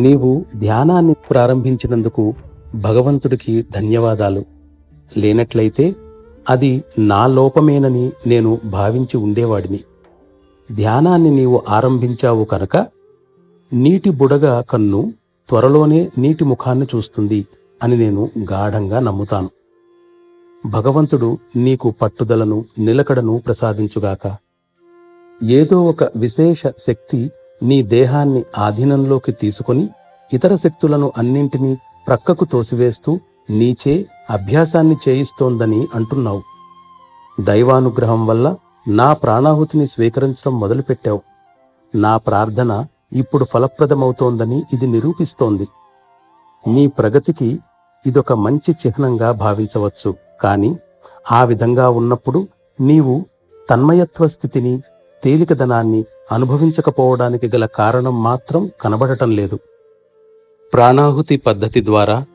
నీవు ధ్యానాన్ని ప్రారంభించినందుకు భగవంతుడికి ధన్యవాదాలు. లేనట్లయితే అది నా లోపమేనని నేను భావించి ఉండేవాడిని. ధ్యానాన్ని నీవు ఆరంభించావు కనుక నీటి బుడగ కన్ను త్వరలోనే నీటి ముఖాన్ని చూస్తుంది అని నేను గాఢంగా నమ్ముతాను. భగవంతుడు నీకు పట్టుదలను, నిలకడను ప్రసాదించుగాక. ఏదో ఒక విశేష శక్తి నీ దేహాన్ని ఆధీనంలోకి తీసుకొని ఇతర శక్తులను అన్నింటినీ ప్రక్కకు తోసివేస్తూ నీచే అభ్యాసాన్ని చేయిస్తోందని అంటున్నావు. దైవానుగ్రహం వల్ల నా ప్రాణాహుతిని స్వీకరించడం మొదలుపెట్టావు. నా ప్రార్థన ఇప్పుడు ఫలప్రదమవుతోందని ఇది నిరూపిస్తోంది. నీ ప్రగతికి ఇదొక మంచి చిహ్నంగా భావించవచ్చు. కాని ఆ విధంగా ఉన్నప్పుడు నీవు తన్మయత్వ స్థితిని, తేలికదనాన్ని అనుభవించకపోవడానికి గల కారణం మాత్రం కనబడటం లేదు. ప్రాణాహుతి పద్ధతి ద్వారా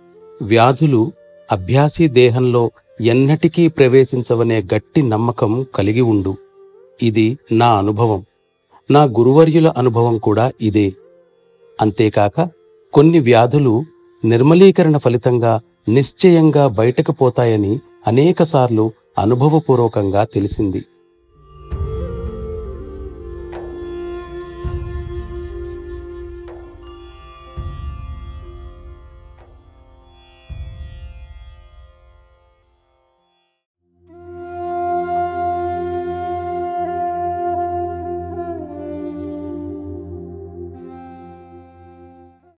వ్యాధులు అభ్యాసీ దేహంలో ఎన్నటికీ ప్రవేశించవనే గట్టి నమ్మకం కలిగి ఉండు. ఇది నా అనుభవం. నా గురువర్యుల అనుభవం కూడా ఇదే. అంతేకాక కొన్ని వ్యాధులు నిర్మలీకరణ ఫలితంగా నిశ్చయంగా బయటకు పోతాయని అనేకసార్లు అనుభవపూర్వకంగా తెలిసింది.